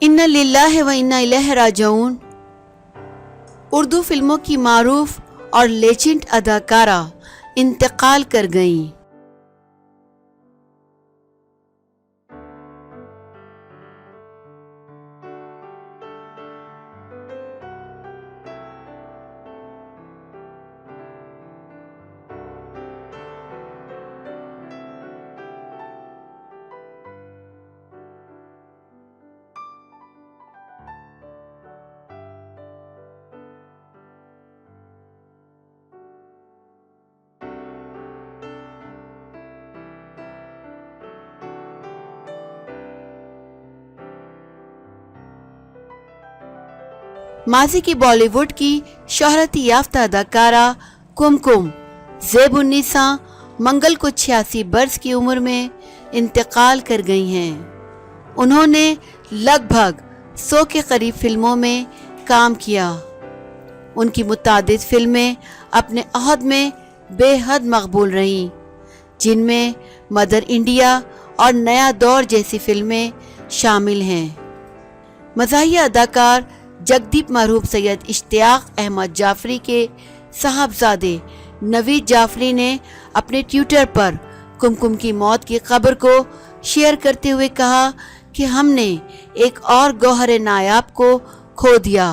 इन्ना लिल्लाहि व इन्ना इलैहि राजिऊन उर्दू फिल्मों की मारूफ और लेजेंड अदाकारा इंतकाल कर गईं। माजी की बॉलीवुड की शोहरत याफ्ता अदाकारा कुमकुम ज़ेब-उन-निसा मंगल को 86 बरस की उम्र में इंतकाल कर गई हैं। उन्होंने लगभग 100 के करीब फिल्मों में काम किया। उनकी मुतादिद फिल्में अपने अहद में बेहद मकबूल रहीं, जिनमें मदर इंडिया और नया दौर जैसी फिल्में शामिल हैं। मज़ाहिया अदाकार जगदीप मरहूम सैयद इश्तियाक अहमद जाफरी के साहबजादे नवीद जाफरी ने अपने ट्विटर पर कुमकुम की मौत की खबर को शेयर करते हुए कहा कि हमने एक और गौहर नायाब को खो दिया।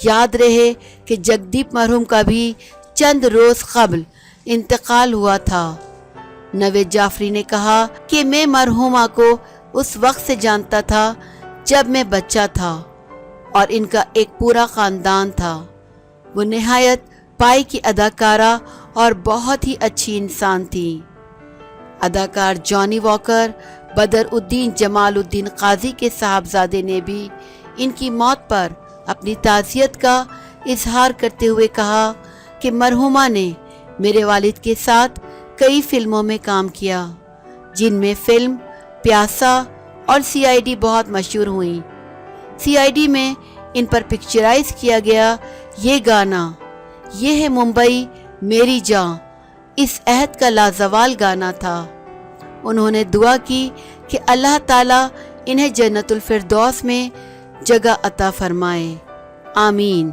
याद रहे कि जगदीप मरहूम का भी चंद रोज़ कबल इंतकाल हुआ था। नवीद जाफरी ने कहा कि मैं मरहूमा को उस वक्त से जानता था जब मैं बच्चा था और इनका एक पूरा ख़ानदान था। वो निहायत पाई की अदाकारा और बहुत ही अच्छी इंसान थी। अदाकार जॉनी वॉकर बदरुद्दीन जमालुद्दीन काजी के साहबजादे ने भी इनकी मौत पर अपनी ताज़ियत का इजहार करते हुए कहा कि मरहूमा ने मेरे वालिद के साथ कई फिल्मों में काम किया, जिनमें फिल्म प्यासा और सीआईडी बहुत मशहूर हुई। सीआईडी में इन पर पिक्चराइज किया गया ये गाना ये है मुंबई मेरी जां इस अहद का लाजवाल गाना था। उन्होंने दुआ की कि अल्लाह ताला इन्हें जन्नतुल फिरदौस में जगह अता फरमाए। आमीन।